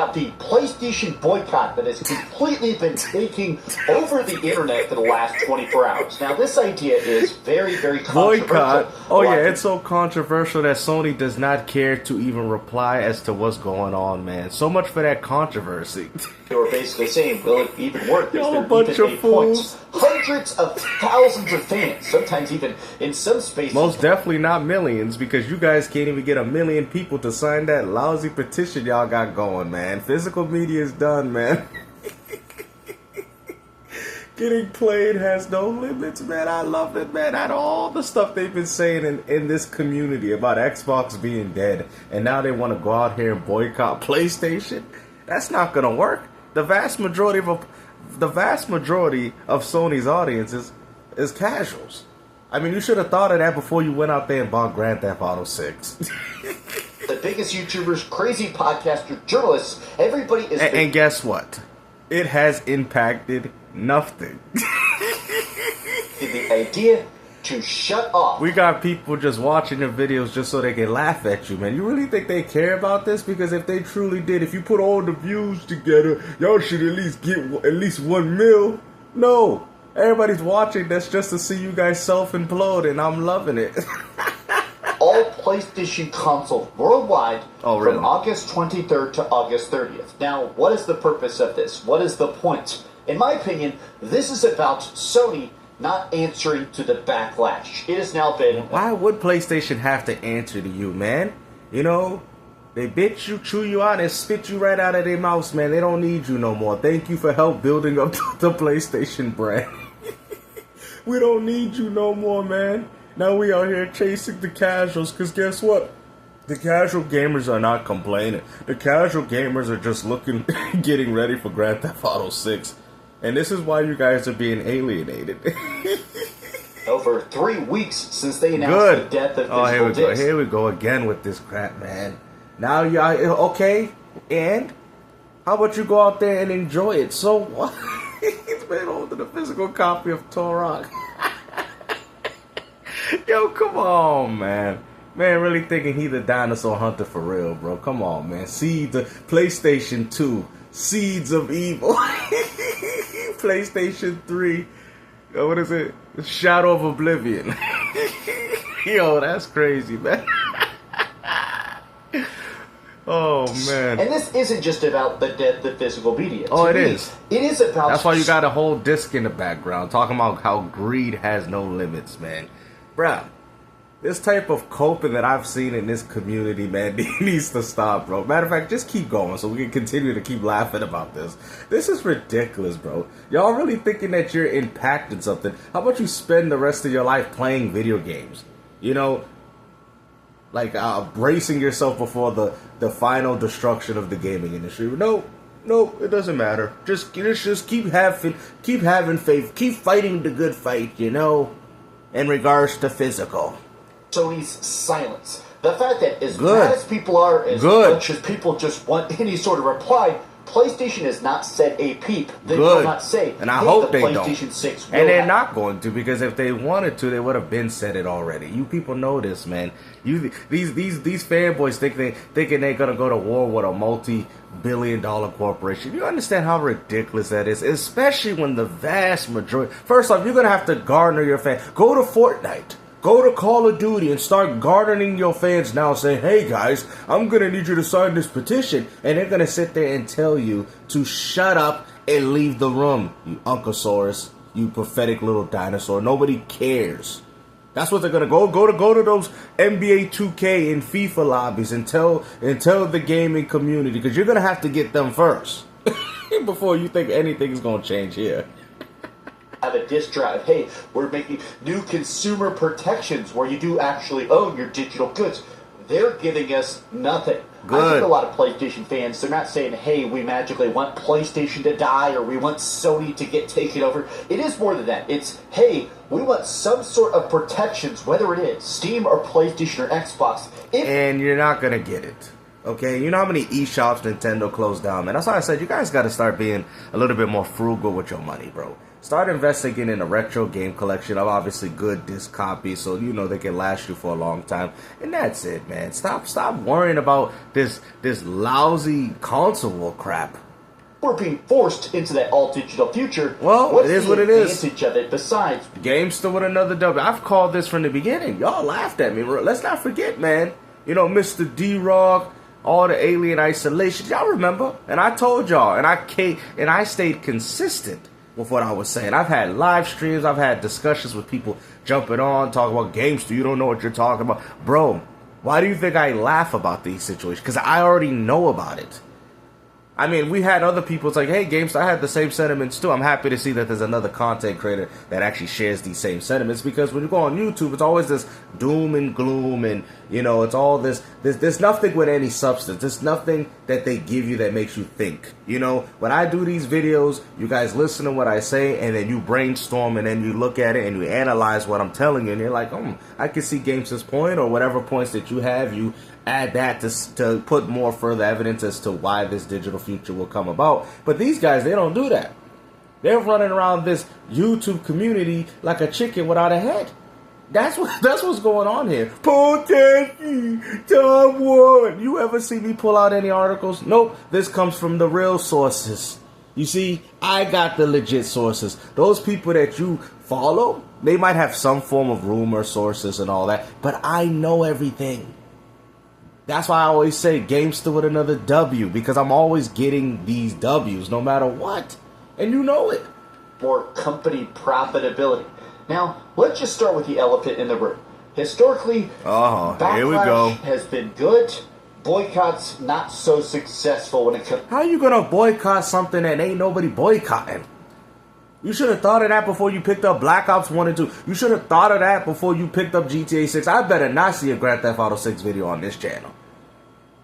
about the PlayStation boycott that has completely been taking over the internet for the last 24 hours. Now, this idea is very, very controversial. Boycott? Oh, yeah, it's so controversial that Sony does not care to even reply as to what's going on, man. So much for that controversy. They were basically saying, will it even work? Y'all a bunch of fools. Hundreds of thousands of fans, sometimes even in some spaces. Most definitely not millions, because you guys can't even get 1 million people to sign that lousy petition y'all got going, man. Physical media is done, man. Getting played has no limits, man. I love it, man. Out of all the stuff they've been saying in this community about Xbox being dead, and now they want to go out here and boycott PlayStation, that's not going to work. The vast majority of Sony's audiences is casuals. I mean, you should have thought of that before you went out there and bought Grand Theft Auto 6. The biggest YouTubers, crazy podcasters, journalists, everybody is... And guess what? It has impacted nothing. The idea to shut off. We got people just watching the videos just so they can laugh at you, man. You really think they care about this? Because if they truly did, if you put all the views together, y'all should at least get at least 1 mil. No. Everybody's watching that's just to see you guys self-implode, and I'm loving it. All PlayStation consoles worldwide really? From August 23rd to August 30th. Now, what is the purpose of this? What is the point? In my opinion, this is about Sony not answering to the backlash. It has now been... Why would PlayStation have to answer to you, man? You know, they bitch you, chew you out, and spit you right out of their mouths, man. They don't need you no more. Thank you for help building up the PlayStation brand. We don't need you no more, man. Now we out here chasing the casuals, because guess what? The casual gamers are not complaining. The casual gamers are just getting ready for Grand Theft Auto 6. And this is why you guys are being alienated. Over 3 weeks since they announced the death of physical discs. Here we go again with this crap, man. Now y'all, okay, and how about you go out there and enjoy it? So what? He's been holding a physical copy of Turok. Yo, come on, man. Man, really thinking he the dinosaur hunter for real, bro. Come on, man. Seeds of PlayStation 2. Seeds of Evil. PlayStation 3. What is it? Shadow of Oblivion. Yo, that's crazy, man. Oh, man. And this isn't just about the death of physical media. Oh, it is. It is about... That's why you got a whole disc in the background talking about how greed has no limits, man. Bruh, this type of coping that I've seen in this community, man, needs to stop, bro. Matter of fact, just keep going so we can continue to keep laughing about this. This is ridiculous, bro. Y'all really thinking that you're impacting something? How about you spend the rest of your life playing video games? You know, like bracing yourself before the final destruction of the gaming industry. No, it doesn't matter. Just keep having faith. Keep fighting the good fight, you know, in regards to physical. Sony's silence. The fact that as mad as people are, as much as people just want any sort of reply, PlayStation has not said a peep. They will not say, and I hope the they PlayStation don't. 6 will and they're happen. not going to, because if they wanted to, they would have been said it already. You people know this, man. These fanboys thinking they're gonna go to war with a multi-billion-dollar corporation. You understand how ridiculous that is, especially when the vast majority. First off, you're gonna have to garner your fans. Go to Fortnite. Go to Call of Duty and start garnering your fans now, saying, hey guys, I'm going to need you to sign this petition. And they're going to sit there and tell you to shut up and leave the room, you Uncosaurus, you pathetic little dinosaur. Nobody cares. That's what they're going to go to those NBA 2K and FIFA lobbies and tell the gaming community, because you're going to have to get them first before you think anything is going to change here. Have a disk drive. Hey, we're making new consumer protections where you do actually own your digital goods. They're giving us nothing. Good. I think a lot of PlayStation fans, they're not saying, hey, we magically want PlayStation to die or we want Sony to get taken over. It is more than that. It's, hey, we want some sort of protections, whether it is Steam or PlayStation or Xbox. And you're not going to get it. Okay, you know how many eShops Nintendo closed down, man? That's why I said you guys got to start being a little bit more frugal with your money, bro. Start investing in a retro game collection of obviously good disc copies, so you know they can last you for a long time. And that's it, man. Stop worrying about this lousy console war crap. We're being forced into that all-digital future. Well, what's it is the what it is. advantage of it besides GameStop with another W. I've called this from the beginning. Y'all laughed at me. Let's not forget, man. You know, Mr. D-Rock, all the Alien Isolation. Y'all remember? And I told y'all, and I stayed consistent with what I was saying. I've had live streams. I've had discussions with people jumping on, talking about GameStop. You don't know what you're talking about. Bro, why do you think I laugh about these situations? Because I already know about it. I mean, we had other people, it's like, hey, GameStop, I had the same sentiments too. I'm happy to see that there's another content creator that actually shares these same sentiments, because when you go on YouTube, it's always this doom and gloom, and, you know, it's all this, there's nothing with any substance. There's nothing that they give you that makes you think. You know, when I do these videos, you guys listen to what I say, and then you brainstorm, and then you look at it, and you analyze what I'm telling you, and you're like, I can see GameStop's point, or whatever points that you have, you add that to put more further evidence as to why this digital future will come about. But these guys, they don't do that. They're running around this YouTube community like a chicken without a head. That's what's going on here. Potential Tom Wood. You ever see me pull out any articles? Nope. This comes from the real sources. You see, I got the legit sources. Those people that you follow, they might have some form of rumor sources and all that, but I know everything. That's why I always say GameStop with another W, because I'm always getting these W's no matter what. And you know it. for company profitability? Now, let's just start with the elephant in the room. Historically, here we go. backlash has been good. Boycott's not so successful when it comes. How you gonna boycott something that ain't nobody boycotting? You should have thought of that before you picked up Black Ops 1 and 2. You should have thought of that before you picked up GTA 6. I better not see a Grand Theft Auto 6 video on this channel.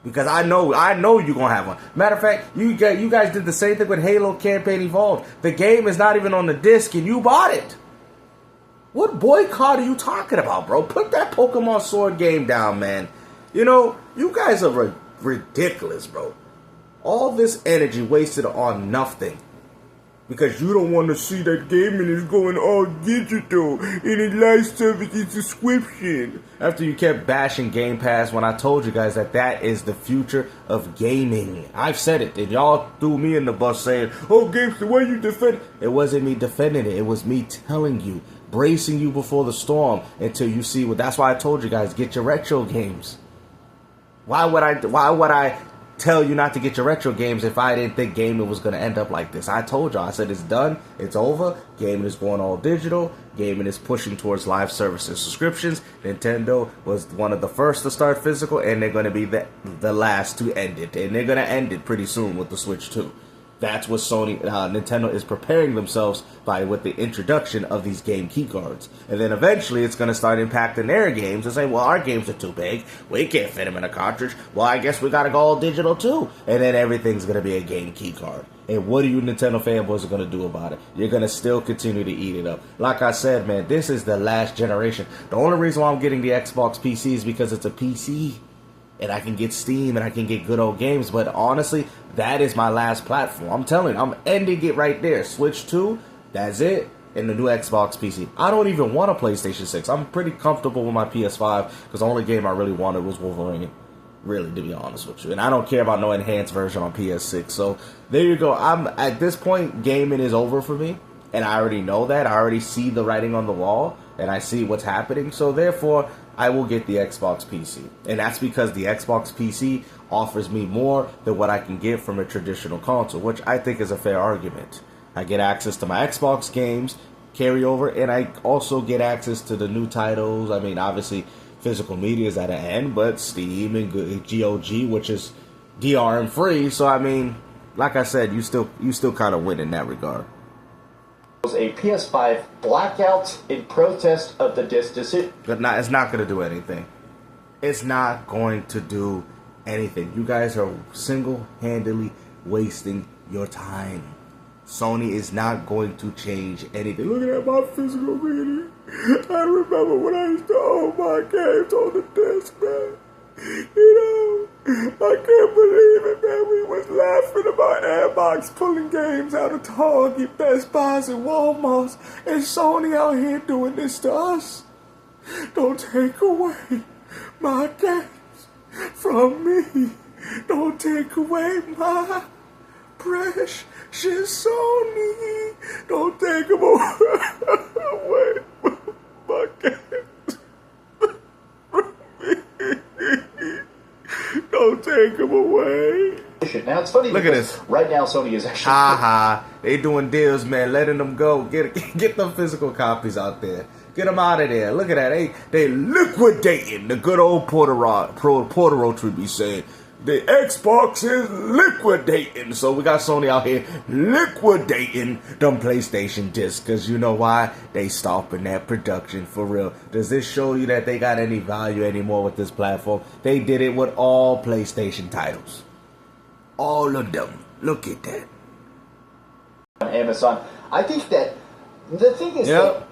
Because I know you're going to have one. Matter of fact, you guys did the same thing with Halo Campaign Evolved. The game is not even on the disc and you bought it. What boycott are you talking about, bro? Put that Pokemon Sword game down, man. You know, you guys are ridiculous, bro. All this energy wasted on nothing. Because you don't want to see that gaming is going all digital and it live service is subscription. After you kept bashing Game Pass when I told you guys that is the future of gaming. I've said it, and y'all threw me in the bus saying, oh, GameStop, why you defend? It wasn't me defending it. It was me telling you, bracing you before the storm until you see what. That's why I told you guys, get your retro games. Why would I tell you not to get your retro games if I didn't think gaming was going to end up like this? I told y'all. I said it's done. It's over. Gaming is going all digital. Gaming is pushing towards live services subscriptions. Nintendo was one of the first to start physical, and they're going to be the last to end it. And they're going to end it pretty soon with the Switch 2. That's what Nintendo is preparing themselves with the introduction of these game keycards. And then eventually it's going to start impacting their games and say, well, our games are too big. We can't fit them in a cartridge. Well, I guess we got to go all digital too. And then everything's going to be a game keycard. And what are you Nintendo fanboys going to do about it? You're going to still continue to eat it up. Like I said, man, this is the last generation. The only reason why I'm getting the Xbox PC is because it's a PC. And I can get Steam and I can get good old games. But honestly, that is my last platform. I'm telling you, I'm ending it right there. Switch 2, that's it. And the new Xbox PC. I don't even want a PlayStation 6. I'm pretty comfortable with my PS5 because the only game I really wanted was Wolverine. Really, to be honest with you. And I don't care about no enhanced version on PS6. So there you go. At this point, gaming is over for me. And I already know that. I already see the writing on the wall. And I see what's happening. So therefore, I will get the Xbox PC. And that's because the Xbox PC offers me more than what I can get from a traditional console, which I think is a fair argument. I get access to my Xbox games, carryover, and I also get access to the new titles. I mean, obviously, physical media is at an end, but Steam and GOG, which is DRM free. So, I mean, like I said, you still kind of win in that regard. Was a PS5 blackout in protest of the disc decision. But it's not going to do anything. It's not going to do anything. You guys are single-handedly wasting your time. Sony is not going to change anything. Look at my physical media. I remember when I used to own my games on the disc, man. You know, I can't believe it, man. We was laughing about Airbox pulling games out of Target, Best Buys, and Walmarts, and Sony out here doing this to us. Don't take away my games from me. Don't take away my precious Sony. Don't take them away my games from me. Don't take them away. Now it's funny. Look at this. Right now, Sony is actually. They doing deals, man. Letting them go. Get them physical copies out there. Get them out of there. Look at that. They liquidating. The good old Porter would be saying, the Xbox is liquidating. So we got Sony out here liquidating them PlayStation discs. Because you know why? They stopping that production for real. Does this show you that they got any value anymore with this platform? They did it with all PlayStation titles. All of them. Look at that. On Amazon. I think that the thing is that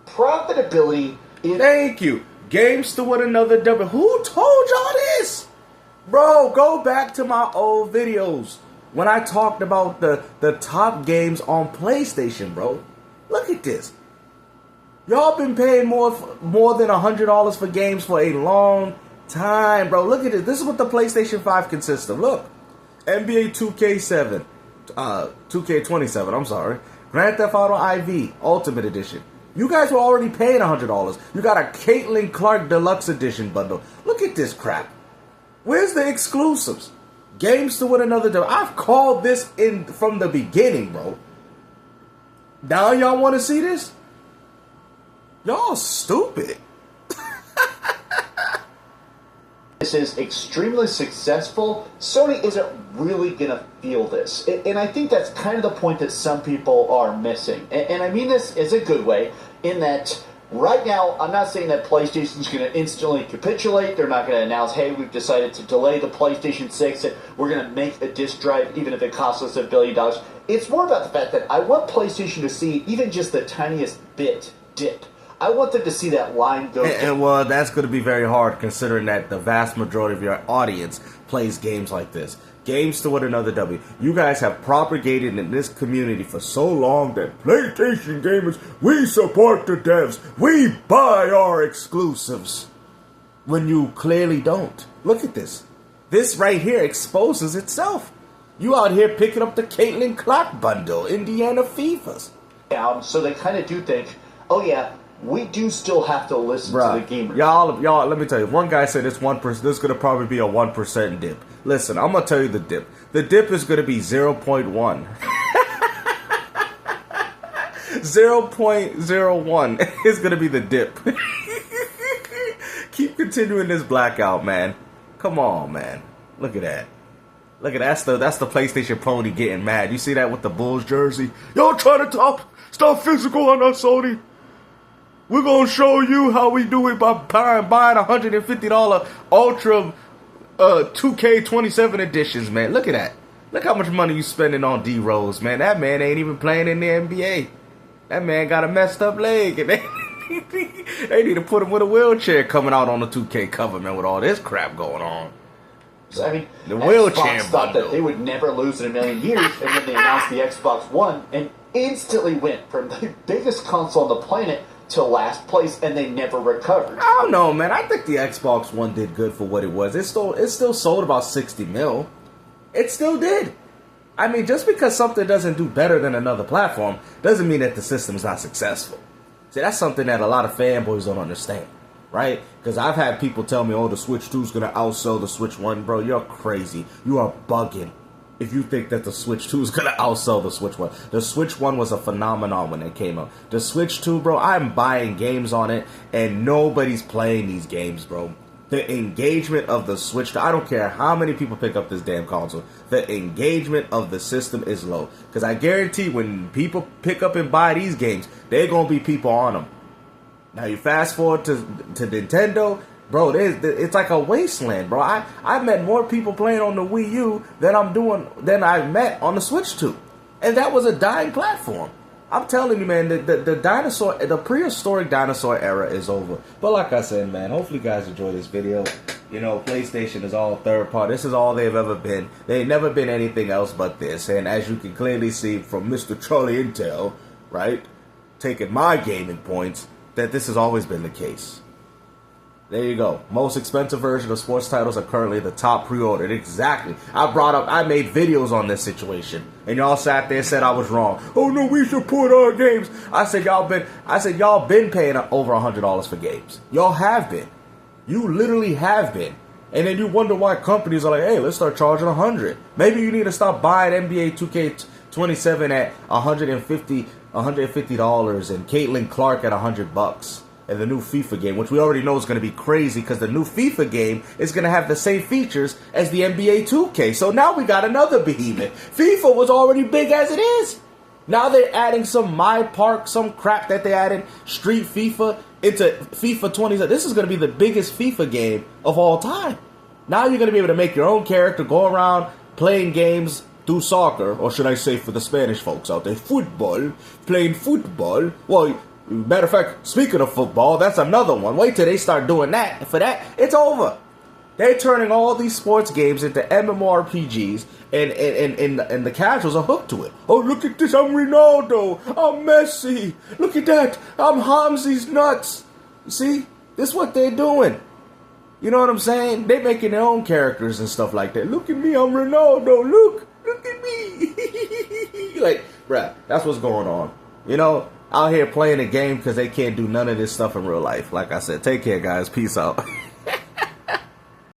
profitability is... Thank you. Games to win another W. Who told y'all this? Bro, go back to my old videos when I talked about the top games on PlayStation, bro. Look at this. Y'all been paying more than $100 for games for a long time, bro. Look at this. This is what the PlayStation 5 consists of. Look. NBA 2K7. 2K27, I'm sorry. Grand Theft Auto IV Ultimate Edition. You guys were already paying $100. You got a Caitlin Clark Deluxe Edition bundle. Look at this crap. Where's the exclusives? Games to win another day. I've called this in from the beginning, bro. Now y'all want to see this? Y'all stupid. This is extremely successful. Sony isn't really going to feel this. And I think that's kind of the point that some people are missing. And I mean this is a good way, in that right now, I'm not saying that PlayStation's going to instantly capitulate. They're not going to announce, hey, we've decided to delay the PlayStation 6, and we're going to make a disc drive even if it costs us $1 billion. It's more about the fact that I want PlayStation to see even just the tiniest bit dip. I want them to see that line go. And well, that's going to be very hard considering that the vast majority of your audience plays games like this. Games to win another W. You guys have propagated in this community for so long that PlayStation gamers, we support the devs. We buy our exclusives. When you clearly don't. Look at this. This right here exposes itself. You out here picking up the Caitlin Clark bundle, Indiana Fevers. So they kind of do think, oh yeah, we do still have to listen to the gamers. Y'all, let me tell you. One guy said it's 1%. This is going to probably be a 1% dip. Listen, I'm going to tell you the dip. The dip is going to be 0.1. 0.01 is going to be the dip. Keep continuing this blackout, man. Come on, man. Look at that. Look at that. That's the PlayStation pony getting mad. You see that with the Bulls jersey? Y'all trying to stop physical on us, Sony. We're going to show you how we do it by buying $150 Ultra 2K27 editions, man. Look at that. Look how much money you spending on D-Rose, man. That man ain't even playing in the NBA. That man got a messed up leg. And they need to put him with a wheelchair coming out on the 2K cover, man, with all this crap going on. I mean, the wheelchair Xbox thought that they would never lose in a million years, and then they announced the Xbox One and instantly went from the biggest console on the planet to last place, and they never recovered. I don't know, man. I think the Xbox One did good for what it was. It still sold about 60 mil. It still did. I mean, just because something doesn't do better than another platform doesn't mean that the system's not successful. See, that's something that a lot of fanboys don't understand, right? Because I've had people tell me, oh, the Switch 2 is going to outsell the Switch 1. Bro, you're crazy. You are bugging if you think that the Switch 2 is going to outsell the Switch 1. The Switch 1 was a phenomenon when it came out. The Switch 2, bro, I'm buying games on it, and nobody's playing these games, bro. The engagement of the Switch, I don't care how many people pick up this damn console, the engagement of the system is low. Because I guarantee when people pick up and buy these games, they're going to be people on them. Now you fast forward to Nintendo, bro, it's like a wasteland, bro. I met more people playing on the Wii U than I've met on the Switch 2. And that was a dying platform. I'm telling you, man, the prehistoric dinosaur era is over. But like I said, man, hopefully you guys enjoy this video. You know, PlayStation is all third party. This is all they've ever been. They've never been anything else but this. And as you can clearly see from Mr. Charlie Intel, right, taking my gaming points, that this has always been the case. There you go. Most expensive version of sports titles are currently the top pre-ordered. Exactly. I made videos on this situation, and y'all sat there and said I was wrong. Oh no, we support our games. I said y'all been paying over $100 for games. Y'all have been. You literally have been. And then you wonder why companies are like, hey, let's start charging $100. Maybe you need to stop buying NBA 2K27 at $150 and Caitlin Clark at $100. And the new FIFA game, which we already know is going to be crazy because the new FIFA game is going to have the same features as the NBA 2K. So now we got another behemoth. FIFA was already big as it is. Now they're adding some My Park, some crap that they added, Street FIFA, into FIFA 20. This is going to be the biggest FIFA game of all time. Now you're going to be able to make your own character, go around playing games, do soccer, or should I say for the Spanish folks out there, football, playing football. Well, matter of fact, speaking of football, that's another one. Wait till they start doing that. For that, it's over. They're turning all these sports games into MMORPGs, and the casuals are hooked to it. Oh, look at this, I'm Ronaldo, I'm Messi. Look at that, I'm Hamzi's nuts. You see, this is what they're doing. You know what I'm saying? They're making their own characters and stuff like that. Look at me, I'm Ronaldo. Look at me. Like, bruh, that's what's going on. You know, out here playing a game because they can't do none of this stuff in real life. Like I said, take care, guys. Peace out.